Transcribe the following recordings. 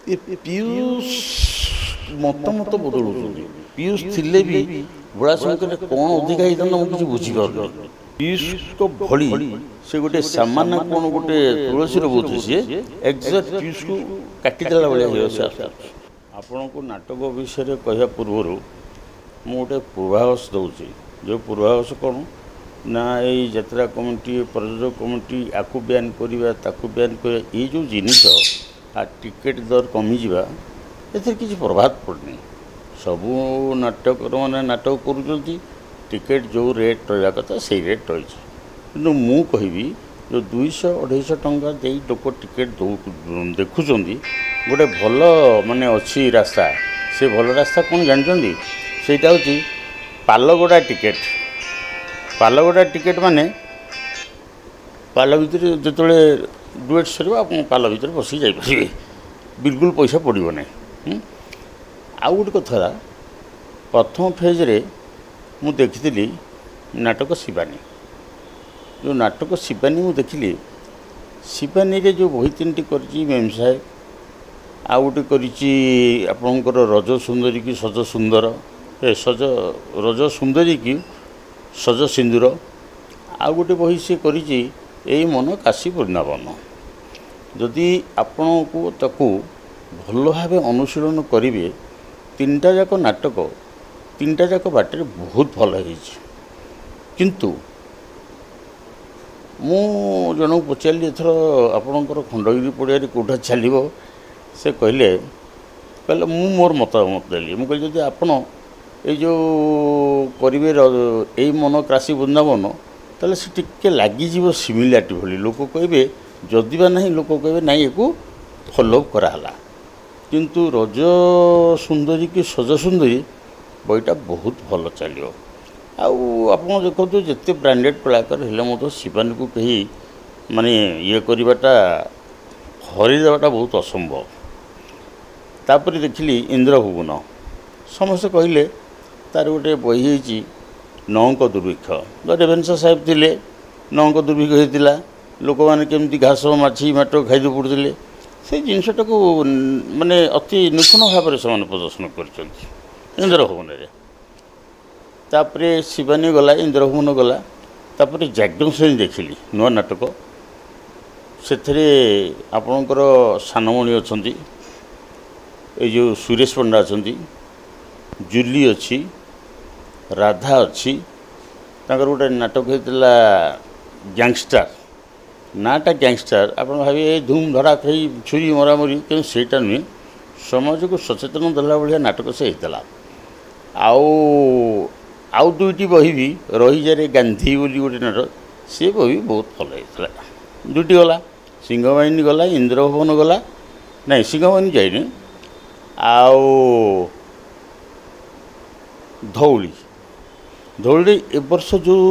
ଏ ପିୟୁଷ ମତାମତ ବଦଳୁଛନ୍ତି। ପିୟୁଷ ଥିଲେ ବି ଭୋଳାଶଙ୍କରରେ କ'ଣ ଅଧିକା ହେଇଥାନ୍ତା ମୁଁ କିଛି ବୁଝିପାରୁନି। ପିୟୁଷଙ୍କ ଭଳି ସେ ଗୋଟେ ସାମାନ୍ୟ କ'ଣ ଗୋଟେ ତୁଳସୀର ବୋଧ ସିଏ ଏକ୍ଜାକ୍ଟ ପିୟୁଷକୁ କାଟିଦେଲା ଭଳିଆ ହେଇଯାଉଛି ଆସୁଛି। ଆପଣଙ୍କୁ ନାଟକ ବିଷୟରେ କହିବା ପୂର୍ବରୁ ମୁଁ ଗୋଟେ ପୂର୍ବାଭାସ ଦେଉଛି। ଯେଉଁ ପୂର୍ବାଭାସ କ'ଣ ନା ଏଇ ଯାତ୍ରା କମିଟି ପ୍ରଯୋଜକ କମିଟି ଆକୁ ବ୍ୟାନ୍ କରିବା ତାକୁ ବ୍ୟାନ୍ କରିବା ଏଇ ଯେଉଁ ଜିନିଷ ଟିକେଟ୍ ଦର କମିଯିବା ଏଥିରେ କିଛି ପ୍ରଭାବ ପଡ଼ୁନି। ସବୁ ନାଟକର ମାନେ ନାଟକ କରୁଛନ୍ତି, ଟିକେଟ୍ ଯେଉଁ ରେଟ୍ ରହିବା କଥା ସେଇ ରେଟ୍ ରହିଛି। କିନ୍ତୁ ମୁଁ କହିବି ଯେଉଁ 200-250 ଟଙ୍କା ଦେଇ ଲୋକ ଟିକେଟ୍ ଦେଖୁଛନ୍ତି ଗୋଟେ ଭଲ ମାନେ ଅଛି ରାସ୍ତା। ସେ ଭଲ ରାସ୍ତା କ'ଣ ଜାଣିଛନ୍ତି? ସେଇଟା ହେଉଛି ପାଲଗଡ଼ା ଟିକେଟ୍। ପାଲଗଡ଼ା ଟିକେଟ୍ ମାନେ ପାଲ ଭିତରେ ଯେତେବେଳେ ଡୁଏଟ୍ ସରିବ ଆପଣ ପାଲ ଭିତରେ ବସିକି ଯାଇପାରିବେ, ବିଲକୁଲ ପଇସା ପଡ଼ିବ ନାହିଁ। ଆଉ ଗୋଟେ କଥା, ପ୍ରଥମ ଫେଜ୍ରେ ମୁଁ ଦେଖିଥିଲି ନାଟକ ଶିବାନୀ। ଯେଉଁ ନାଟକ ଶିବାନୀ ମୁଁ ଦେଖିଲି, ଶିବାନୀରେ ଯେଉଁ ବହି 3ଟି କରିଛି ମେମ୍ ସାହେବ, ଆଉ ଗୋଟେ କରିଛି ଆପଣଙ୍କର ରଜ ସୁନ୍ଦରୀ କି ସଜ ସୁନ୍ଦର, ରଜ ସୁନ୍ଦରୀ କି ସଜ ସିନ୍ଦୁର, ଆଉ ଗୋଟେ ବହି ସେ କରିଛି ଏଇ ମନ କାଶୀ ବୃନ୍ଦାବନ। ଯଦି ଆପଣଙ୍କୁ ତାକୁ ଭଲ ଭାବେ ଅନୁଶୀଳନ କରିବେ, 3ଟା ଯାକ ନାଟକ 3ଟା ଯାକ ବାଟରେ ବହୁତ ଭଲ ହେଇଛି। କିନ୍ତୁ ମୁଁ ଜଣକୁ ପଚାରିଲି ଏଥର ଆପଣଙ୍କର ଖଣ୍ଡଗିରି ପଡ଼ିଆରେ କେଉଁଟା ଚାଲିବ? ସେ କହିଲେ ମୁଁ ମୋର ମତାମତ ଦେଲି। ମୁଁ କହିଲି ଯଦି ଆପଣ ଏଇ ଯେଉଁ କରିବେ ଏଇ ମନ କାଶୀ ବୃନ୍ଦାବନ, ତାହେଲେ ସେ ଟିକେ ଲାଗିଯିବ ସିମିଲାରିଟି ଭଳି। ଲୋକ କହିବେ ଯଦି ବା ନାହିଁ, ଲୋକ କହିବେ ନାଇଁ ଏକୁ ଫଲୋ କରାହେଲା। କିନ୍ତୁ ରଜ ସୁନ୍ଦରୀ କି ସଜ ସୁନ୍ଦରୀ ବହିଟା ବହୁତ ଭଲ ଚାଲିବ। ଆଉ ଆପଣ ଦେଖନ୍ତୁ ଯେତେ ବ୍ରାଣ୍ଡେଡ଼ କଳାକାର ହେଲେ ମଧ୍ୟ ଶିବାନୀକୁ କେହି ମାନେ ଇଏ କରିବାଟା ହରେଇଦେବାଟା ବହୁତ ଅସମ୍ଭବ। ତାପରେ ଦେଖିଲି ଇନ୍ଦ୍ରଭୁବନ। ସମସ୍ତେ କହିଲେ ତାର ଗୋଟେ ବହି ହେଇଛି ନଅଙ୍କ ଦୁର୍ଭିକ୍ଷ। ରେଭେନ୍ସା ସାହେବ ଥିଲେ, ନଅଙ୍କ ଦୁର୍ଭିକ୍ଷ ହେଇଥିଲା, ଲୋକମାନେ କେମିତି ଘାସ ମାଛି ମାଟ ଖାଇଦେଇ ପଡ଼ୁଥିଲେ, ସେଇ ଜିନିଷଟାକୁ ମାନେ ଅତି ନିଖୁଣ ଭାବରେ ସେମାନେ ପ୍ରଦର୍ଶନ କରିଛନ୍ତି ଇନ୍ଦ୍ରଭୁବନରେ। ତାପରେ ଶିବାନୀ ଗଲା, ଇନ୍ଦ୍ରଭୁବନ ଗଲା, ତାପରେ ଯାଜ୍ଞସେନୀ ଦେଖିଲି ନୂଆ ନାଟକ। ସେଥିରେ ଆପଣଙ୍କର ସାନମଣି ଅଛନ୍ତି, ଏଇ ଯେଉଁ ସୁରେଶ ପଣ୍ଡା ଅଛନ୍ତି, ଜୁଲି ଅଛି, ରାଧା ଅଛି। ତାଙ୍କର ଗୋଟେ ନାଟକ ହେଇଥିଲା ଗ୍ୟାଙ୍ଗଷ୍ଟାର। ନାଁଟା ଗ୍ୟାଙ୍ଗଷ୍ଟାର, ଆପଣ ଭାବିବେ ଏଇ ଧୁମ୍ ଧଡ଼ାକ ହେଇ ଛୁରୀ ମରାମରି, କିନ୍ତୁ ସେଇଟା ନୁହେଁ। ସମାଜକୁ ସଚେତନ ଦେଲା ଭଳିଆ ନାଟକ ସେ ହେଇଥିଲା। ଆଉ 2ଟି ବହି ବି ରହିଯାରେ ଗାନ୍ଧୀ ବୋଲି ଗୋଟେ ନାଟକ, ସେ ବହି ବହୁତ ଭଲ ହେଇଥିଲା। 2ଟି ଗଲା, ସିଂହବାହିନୀ ଗଲା, ଇନ୍ଦ୍ରଭୁବନ ଗଲା, ନାଇଁ ସିଂହବାହିନୀ ଯାଇନି, ଆଉ ଧଉଳି। ଏ ବର୍ଷ ଯେଉଁ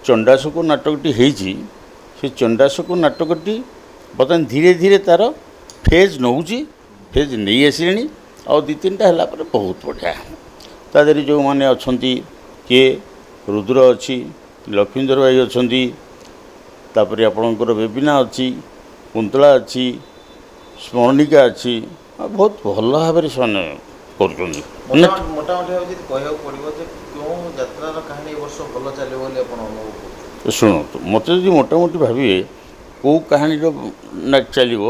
ଚଣ୍ଡାଶୋକ ନାଟକଟି ହେଇଛି, ସେ ଚଣ୍ଡାଶୋକ ନାଟକଟି ବର୍ତ୍ତମାନ ଧୀରେ ଧୀରେ ତା'ର ଫେଜ୍ ନେଉଛି, ଫେଜ୍ ନେଇ ଆସିଲେଣି। ଆଉ 2-3ଟା ହେଲା ପରେ ବହୁତ ବଢ଼ିଆ। ତା ଦେହରେ ଯେଉଁମାନେ ଅଛନ୍ତି, କିଏ ରୁଦ୍ର ଅଛି, ଲକ୍ଷ୍ମୀଧର ଭାଇ ଅଛନ୍ତି, ତାପରେ ଆପଣଙ୍କର ବେବିନା ଅଛି, କୁନ୍ତଳା ଅଛି, ସ୍ମରଣିକା ଅଛି। ବହୁତ ଭଲ ଭାବରେ ସେମାନେ କରୁଛନ୍ତି। ମୋଟାମୋଟି ଯଦି କହିବାକୁ ପଡ଼ିବ ଯେ କେଉଁ ଯାତ୍ରାର କାହାଣୀ ଏ ବର୍ଷ ଭଲ ଚାଲିବ ବୋଲି ଆପଣ ଅନୁଭବ କରୁଛନ୍ତି? ଶୁଣନ୍ତୁ, ମୋତେ ଯଦି ମୋଟାମୋଟି ଭାବିବେ କେଉଁ କାହାଣୀର ଚାଲିବ,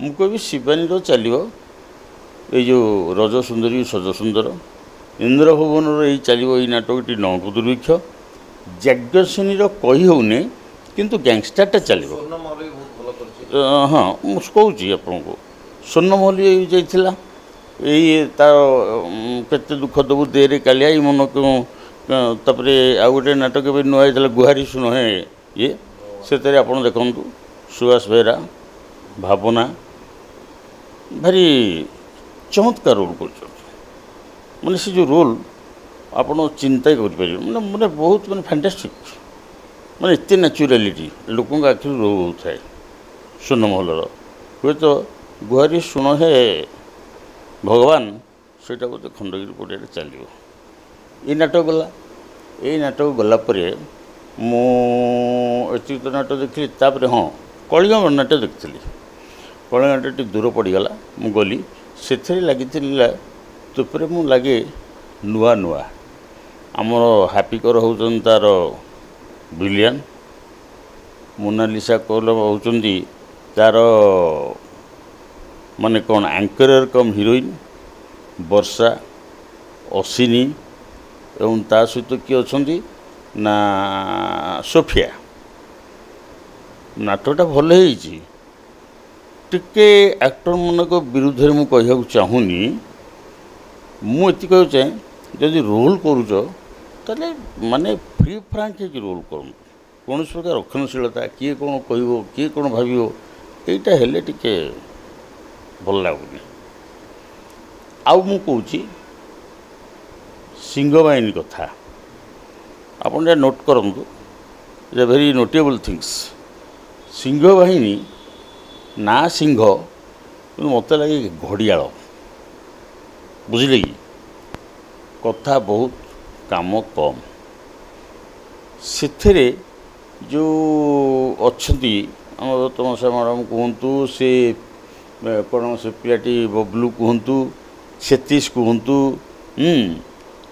ମୁଁ କହିବି ଶିବାନୀର ଚାଲିବ ଏଇ ଯେଉଁ ରଜ ସୁନ୍ଦରୀ ସଜ ସୁନ୍ଦର। ଇନ୍ଦ୍ରଭୁବନର ଏଇ ଚାଲିବ ଏଇ ନାଟକଟି ନଅଙ୍କ ଦୁର୍ଭିକ୍ଷ। ଯାଜ୍ଞସେନୀର କହି ହେଉନି, କିନ୍ତୁ ଗ୍ୟାଙ୍ଗଷ୍ଟାରଟା ଚାଲିବ। ହଁ, ମୁଁ କହୁଛି ଆପଣଙ୍କୁ, ସ୍ୱର୍ଣ୍ଣମଲ୍ଲୀ ଯାଇଥିଲା, ଏଇ ତାର କେତେ ଦୁଃଖ ଦେବୁ ଦେରେ କାଳିଆ, ଏଇ ମନ। ତାପରେ ଆଉ ଗୋଟେ ନାଟକ ଏବେ ନୂଆ ହେଇଥିଲା ଗୁହାରି ଶୁଣ ହେ ଇଏ, ସେଥିରେ ଆପଣ ଦେଖନ୍ତୁ ସୁବାସ ବେହେରା, ଭାବନା ଭାରି ଚମତ୍କାର ରୋଲ୍ କରୁଛନ୍ତି। ମାନେ ସେ ଯେଉଁ ରୋଲ୍ ଆପଣ ଚିନ୍ତା କରିପାରିବେ, ମାନେ ବହୁତ ମାନେ ଫ୍ୟାଣ୍ଟାଷ୍ଟିକ୍, ମାନେ ଏତେ ନ୍ୟାଚୁରାଲିଟି ଲୋକଙ୍କ ଆଖିରୁ ରହୁଥାଏ। ସ୍ୱର୍ଣ୍ଣମହଲର ହୁଏତ ଗୁହାରି ଶୁଣ ହେ ଭଗବାନ, ସେଇଟା ବୋଧେ ଖଣ୍ଡଗିରି ପଡ଼ିଆରେ ଚାଲିବ। ଏଇ ନାଟକ ଗଲା। ଏଇ ନାଟକ ଗଲା ପରେ ମୁଁ ଏତିକି ନାଟକ ଦେଖିଲି। ତାପରେ ହଁ, କଳିଙ୍ଗ ନାଟକ ଦେଖିଥିଲି। କଳାହାଣ୍ଡି ଟିକେ ଦୂର ପଡ଼ିଗଲା ମୁଁ ଗଲି ସେଥିରେ ଲାଗିଥିଲା ତାପରେ ମୁଁ ଲାଗେ ନୂଆ ନୂଆ ଆମର ହାପିକର ହେଉଛନ୍ତି ତା'ର ବିଲିୟନ ମୋନାଲିସା କୌଲ ହେଉଛନ୍ତି ତା'ର ମାନେ କ'ଣ ଆଙ୍କରର କମ୍ ହିରୋଇନ୍ ବର୍ଷା ଅସିନି ଏବଂ ତା ସହିତ କିଏ ଅଛନ୍ତି ନା ସୋଫିଆ ନାଟକଟା ଭଲ ହେଇଛି ଟିକେ ଆକ୍ଟରମାନଙ୍କ ବିରୁଦ୍ଧରେ ମୁଁ କହିବାକୁ ଚାହୁଁନି ମୁଁ ଏତିକି କହିବାକୁ ଚାହେଁ ଯଦି ରୋଲ୍ କରୁଛ ତାହେଲେ ମାନେ ଫ୍ରି ଫ୍ରାଙ୍କ ହେଇକି ରୋଲ୍ କରନ୍ତୁ କୌଣସି ପ୍ରକାର ରକ୍ଷଣଶୀଳତା କିଏ କ'ଣ କହିବ କିଏ କ'ଣ ଭାବିବ ଏଇଟା ହେଲେ ଟିକେ ଭଲ ଲାଗୁନି। ଆଉ ମୁଁ କହୁଛି ସିଂହବାହିନୀ କଥା ଆପଣ ଯାହା ନୋଟ୍ କରନ୍ତୁ ଇଟ୍ସ ଭେରି ନୋଟେବଲ୍ ଥିଙ୍ଗସ୍ ସିଂହବାହିନୀ ନା ସିଂହ କିନ୍ତୁ ମୋତେ ଲାଗେ ଘଡ଼ିଆଳ ବୁଝିଲେ କି କଥା ବହୁତ କାମ କମ୍ ସେଥିରେ ଯେଉଁ ଅଛନ୍ତି ଆମର ତମସା ମ୍ୟାଡ଼ାମ୍ କୁହନ୍ତୁ ସେ କ'ଣ ସେ ପିଲାଟି ବବଲୁ କୁହନ୍ତୁ ସତୀଶ କୁହନ୍ତୁ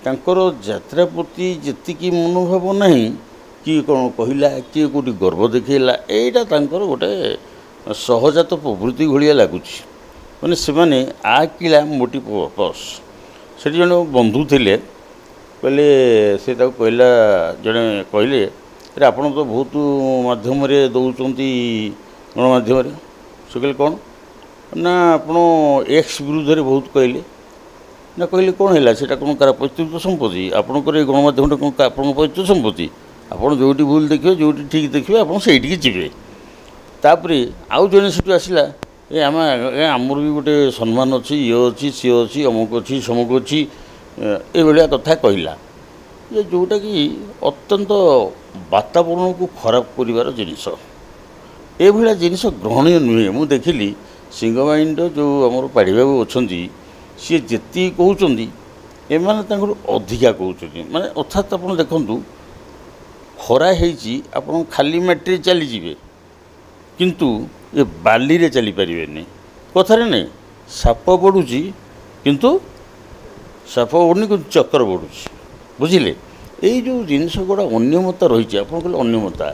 ତାଙ୍କର ଯାତ୍ରା ପ୍ରତି ଯେତିକି ମନୋଭାବ ନାହିଁ କିଏ କ'ଣ କହିଲା କିଏ କେଉଁଠି ଗର୍ବ ଦେଖେଇଲା ଏଇଟା ତାଙ୍କର ଗୋଟେ ସହଜାତ ପ୍ରବୃତ୍ତି ଭଳିଆ ଲାଗୁଛି ମାନେ ସେମାନେ ଆ କିଳା ମୋଟି ପର୍ପସ୍ ସେଠି ଜଣେ ବନ୍ଧୁ ଥିଲେ କହିଲେ ସେ ତାକୁ କହିଲା ଜଣେ କହିଲେ ଆରେ ଆପଣ ତ ବହୁତ ମାଧ୍ୟମରେ ଦେଉଛନ୍ତି ଗଣମାଧ୍ୟମରେ ସେ କହିଲେ କ'ଣ ନା ଆପଣ ଏକ୍ସ ବିରୁଦ୍ଧରେ ବହୁତ କହିଲେ ନା କହିଲେ କ'ଣ ହେଲା ସେଇଟା କ'ଣ କାହାର ପୈତୃକ ସମ୍ପତ୍ତି ଆପଣଙ୍କର ଏ ଗଣମାଧ୍ୟମଟା କ'ଣ ଆପଣଙ୍କ ପୈତୃକ ସମ୍ପତ୍ତି ଆପଣ ଯେଉଁଠି ଭୁଲ ଦେଖିବେ ଯେଉଁଠି ଠିକ୍ ଦେଖିବେ ଆପଣ ସେଇଠିକି ଯିବେ ତାପରେ ଆଉ ଜଣେ ସେଠୁ ଆସିଲା ଆମର ବି ଗୋଟେ ସମ୍ମାନ ଅଛି ଇଏ ଅଛି ସିଏ ଅଛି ଅମୁକ ଅଛି ସମୁକ ଅଛି ଏଭଳିଆ କଥା କହିଲା ଯେ ଯେଉଁଟାକି ଅତ୍ୟନ୍ତ ବାତାବରଣକୁ ଖରାପ କରିବାର ଜିନିଷ ଏଭଳିଆ ଜିନିଷ ଗ୍ରହଣୀୟ ନୁହେଁ। ମୁଁ ଦେଖିଲି ସିଂହବାହିନୀର ଯେଉଁ ଆମର ପାଢ଼ୀବାବୁ ଅଛନ୍ତି ସିଏ ଯେତିକି କହୁଛନ୍ତି ଏମାନେ ତାଙ୍କର ଅଧିକା କହୁଛନ୍ତି ମାନେ ଅର୍ଥାତ୍ ଆପଣ ଦେଖନ୍ତୁ ଖରା ହେଇଛି ଆପଣ ଖାଲି ମାଟିରେ ଚାଲିଯିବେ କିନ୍ତୁ ଏ ବାଲିରେ ଚାଲିପାରିବେନି କଥାରେ ନାହିଁ ସାପ ବଢ଼ୁଛି କିନ୍ତୁ ସାପ ବଢ଼ୁନି କିନ୍ତୁ ଚକ୍ର ବଢ଼ୁଛି ବୁଝିଲେ ଏଇ ଯେଉଁ ଜିନିଷ ଗୁଡ଼ା ଅନିୟମତା ରହିଛି ଆପଣ କହିଲେ ଅନିୟମତା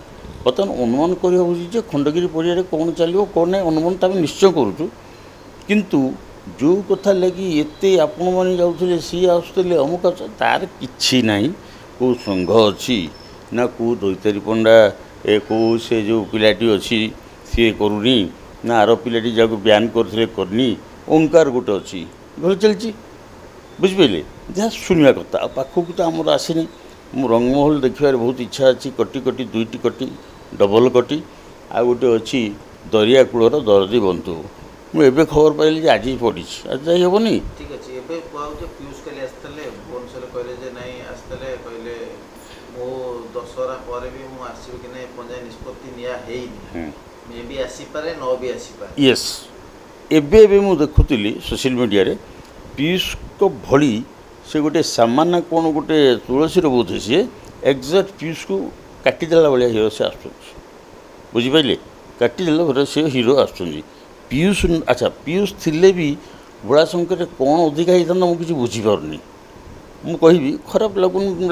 ବର୍ତ୍ତମାନ ଅନୁମାନ କରିବା ଉଚିତ ଯେ ଖଣ୍ଡଗିରି ପଡ଼ିଆରେ କ'ଣ ଚାଲିବ କ'ଣ ନାହିଁ ଅନୁମାନ ତ ଆମେ ନିଶ୍ଚୟ କରୁଛୁ କିନ୍ତୁ ଯେଉଁ କଥା ଲାଗି ଏତେ ଆପଣମାନେ ଯାଉଥିଲେ ସିଏ ଆସୁଥିଲେ ଅମୁକ ତାର କିଛି ନାହିଁ କେଉଁ ସଂଘ ଅଛି ନା କେଉଁ ଦୈତାରୀ ପଣ୍ଡା କେଉଁ ସେ ଯେଉଁ ପିଲାଟି ଅଛି ସିଏ କରୁନି ନା ଆର ପିଲାଟି ଯାହାକୁ ବ୍ୟାନ୍ କରିଥିଲେ କରିନି ଓଙ୍କାର ଗୋଟେ ଅଛି ଭଲ ଚାଲିଛି ବୁଝିପାରିଲେ ଯାହା ଶୁଣିବା କଥା ଆଉ ପାଖକୁ ତ ଆମର ଆସିନି ମୁଁ ରଙ୍ଗମହଲ ଦେଖିବାରେ ବହୁତ ଇଚ୍ଛା ଅଛି କଟି କଟି ଦୁଇଟି କଟି ଡବଲ କଟି ଆଉ ଗୋଟେ ଅଛି ଦରିଆ କୂଳର ଦରଦୀ ବନ୍ଧୁ ମୁଁ ଏବେ ଖବର ପାଇଲି ଯେ ଆଜି ପଡ଼ିଛି ଆଜି ଯାଇ ହେବନି ଠିକ୍ ଅଛି ଏବେ କୁହାହେଉଛି ପିୟୁଷ କାଲି ଆସିଥିଲେ ଭୁବନେଶ୍ୱର କହିଲେ ଯେ ନାଇଁ ଆସିଥିଲେ କହିଲେ ମୁଁ ଦଶହରା ପରେ ବି ମୁଁ ଆସିବି କି ନାହିଁ ଏପର୍ଯ୍ୟନ୍ତ ନିଷ୍ପତ୍ତି ନିଆ ହେଇନି ମେ ବି ଆସିପାରେ ନ ବି ଆସିପାରେ ୟେସ୍ ଏବେ ମୁଁ ଦେଖୁଥିଲି ସୋସିଆଲ ମିଡ଼ିଆରେ ପିୟୁଷଙ୍କ ଭଳି ସେ ଗୋଟେ ସାମାନ୍ୟ କ'ଣ ଗୋଟେ ତୁଳସୀର ବୋଧେ ସିଏ ଏକ୍ଜାକ୍ଟ ପିୟୁଷକୁ କାଟିଦେଲା ଭଳିଆ ହିରୋ ସେ ଆସୁଛନ୍ତି ବୁଝିପାରିଲେ କାଟିଦେଲା ଭଳିଆ ସେ ହିରୋ ଆସୁଛନ୍ତି ପିୟୁଷ ଆଚ୍ଛା ପିୟୁଷ ଥିଲେ ବି ବୁଢ଼ାଶଙ୍କରରେ କ'ଣ ଅଧିକା ହେଇଥାନ୍ତା ମୁଁ କିଛି ବୁଝିପାରୁନି ମୁଁ କହିବି ଖରାପ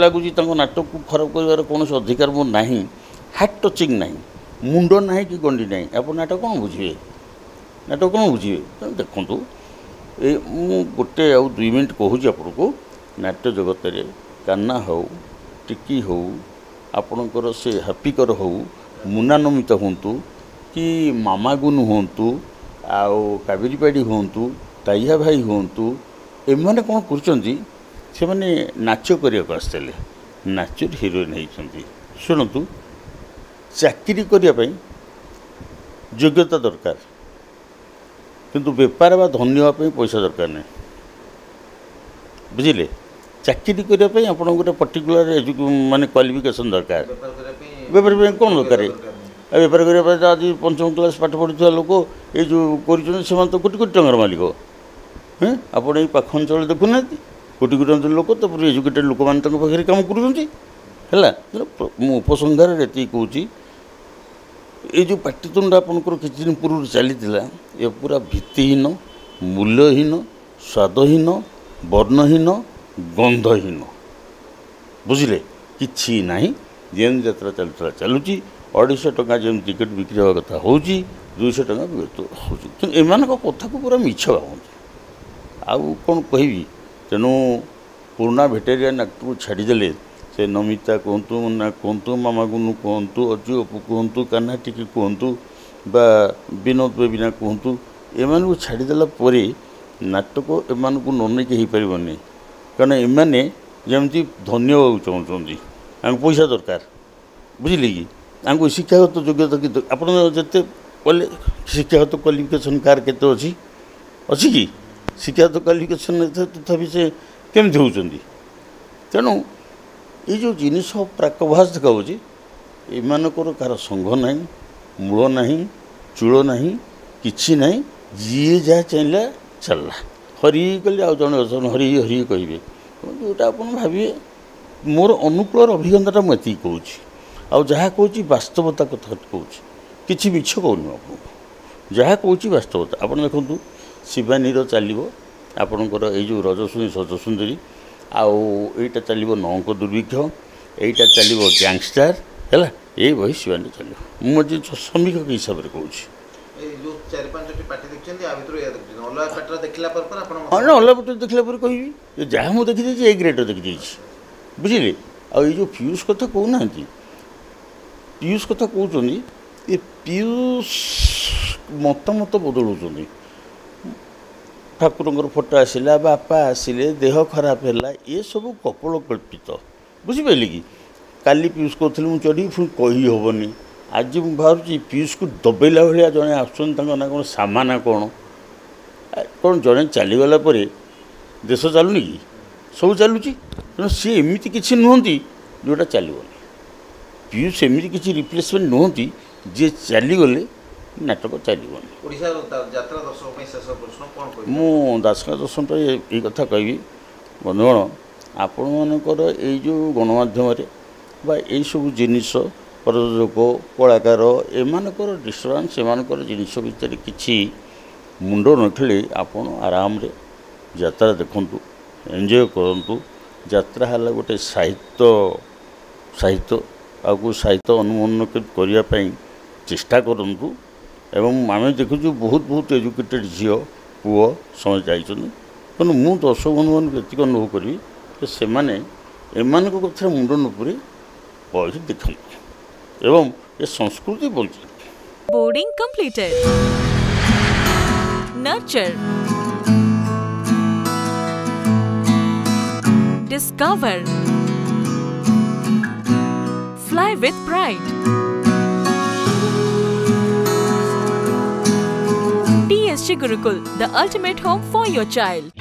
ଲାଗୁଛି ତାଙ୍କ ନାଟକକୁ ଖରାପ କରିବାର କୌଣସି ଅଧିକାର ମୋର ନାହିଁ ହାର୍ଟ ଟଚିଂ ନାହିଁ ମୁଣ୍ଡ ନାହିଁ କି ଗଣ୍ଡି ନାହିଁ ଆପଣ ନାଟକ କ'ଣ ବୁଝିବେ ତେଣୁ ଦେଖନ୍ତୁ ମୁଁ ଗୋଟେ ଆଉ 2 ମିନିଟ୍ କହୁଛି ଆପଣଙ୍କୁ ନାଟ୍ୟ ଜଗତରେ କାହ୍ନା ହେଉ ଟିକି ହେଉ ଆପଣଙ୍କର ସେ ହାପିକର ହେଉ ମୁନାନମିତା ହୁଅନ୍ତୁ କି ମାମାଗୁନୁ ହୁଅନ୍ତୁ ଆଉ କାବେରୀ ପାଢ଼ୀ ହୁଅନ୍ତୁ ତାଇହା ଭାଇ ହୁଅନ୍ତୁ ଏମାନେ କ'ଣ କରୁଛନ୍ତି ସେମାନେ ନାଚ କରିବାକୁ ଆସିଥିଲେ ନାଚର ହିରୋଇନ୍ ହେଇଛନ୍ତି ଶୁଣନ୍ତୁ ଚାକିରି କରିବା ପାଇଁ ଯୋଗ୍ୟତା ଦରକାର କିନ୍ତୁ ବେପାର ବା ଧନୀ ହେବା ପାଇଁ ପଇସା ଦରକାର ନାହିଁ ବୁଝିଲେ ଚାକିରି କରିବା ପାଇଁ ଆପଣଙ୍କୁ ଗୋଟେ ପର୍ଟିକୁଲାର ମାନେ କ୍ୱାଲିଫିକେସନ୍ ଦରକାର ବେପାର ପାଇଁ କ'ଣ ଦରକାର ବେପାର କରିବା ପାଇଁ ଆଜି 5ମ କ୍ଲାସ୍ ପାଠ ପଢ଼ୁଥିବା ଲୋକ ଏଇ ଯେଉଁ କରୁଛନ୍ତି ସେମାନେ ତ କୋଟି କୋଟି ଟଙ୍କାର ମାଲିକ ଆପଣ ଏଇ ପାଖ ଅଞ୍ଚଳରେ ଦେଖୁନାହାନ୍ତି କୋଟି କୋଟି ଟଙ୍କା ଲୋକ ତାପରେ ଏଜୁକେଟେଡ଼ ଲୋକମାନେ ତାଙ୍କ ପାଖରେ କାମ କରୁଛନ୍ତି ହେଲା ମୁଁ ଉପସଂହାରରେ ଏତିକି କହୁଛି ये जो पाटितुंड आपंकर किसी दिन पूर्व चली ये पूरा भित्तिहीन मूल्यहीन स्वादहीन वर्णहीन गंधहीन बुझे कि ना जेन यात्रा चलता चलुची 250 टका जमी टिकेट बिक्री हवा कथा हो 200 टका हो एम कथा को पूरा मिछ भावती आउ कौन कह तेणु पुराणा भेटेरियान एक्टर को छाड़देले से नमिता कहतु मुन्ना कहतु मामा गुनु कहतु अजु अपू कहतु कान्हा टिकी कहतु बा विनोद बेबिना कहतु एम छाड़देला नाटक एम ननेक हो पारनि कारण एमाने जमी धन्य होगा चाहते पैसा दरकार बुझिले कि आमको शिक्षागत योग्यता कि आपड़ जिते कले शिक्षागत क्वालिफिकेशन कार केते अच्छी कि शिक्षागत क्वालिफिकेशन तथापि से केमती होती तेणु ये जो जिनिस प्राकभास देखाऊँगी एमानकर कार संघ ना मूल ना चूल ना कि ना जी जहाँ चाहिए चलला हरि कले आ जड़े अच्छे हरि हरि कहे जोटा आप भाविए मोर अनुकूल अभिज्ञता मुझे कहूँ आ जहाँ कहूँ वास्तवता कथा कहूँ कि मिछ कहूँ आपको जहाँ कहूँ वास्तवता आप देखु शिवानीर चलो आपणकर यो रजसुनी सजसुंदरी आईटा चलो नौक दुर्भिक्ष यहीटा चलो गैंगस्टर है ये बही शिवानी चलो मुझे समीक्षक हिसाब से कहूँ अलग पटे देखला कह जहाँ मुझे देखी ए ग्रेड देखी बुझे आ जो पीयूष कथा कहूना पीयूष कथा कहते ये पीयूष मतामत बदलुं ठाकुर फोटो आसला बापा आसिले देह खराब है ये सब कपल कल्पित बुझिपारे कि काली पीयूष कहते मुझे चढ़ी पुणी कही हेनी आज मुझे भावी पीयूष को दबेला भाया जड़े आसुन ना कौन सामान कौन कौन जड़े चलीगला देश चलुनी कि सब चलुची तेणु सी एमती किसी नुहति जोटा चलनी पीयूष एमती किसी रिप्लेसमेंट नुहति जी चलीगले नाटक चलनी मु दासका दर्शन ये कथा कहि बंधुगण आपण मानकर जो गणमाध्यम यही सब जिनिस प्रयोजक कलाकार एमानकर डिस्टर्बांस एमानकर जिनिस भितर किसी मुंड नथिले आपण आराम रे यात्रा देखंतु एंजॉय करंतु यात्रा है गोटे साहित्य साहित्य आपको साहित्य अनुमोदन करने चेष्टा करूँ एवं आम देखु बहुत बहुत एजुकेटेड झील पुओ समय जाइछन तेणु मु दर्शक बंधु मान एतिक अनुभव करी से एमान कथा मुंड नपुरी बही देखते एवं ये संस्कृति बोलते boarding completed nurture discover fly with pride TSG Gurukul, the ultimate home for your child.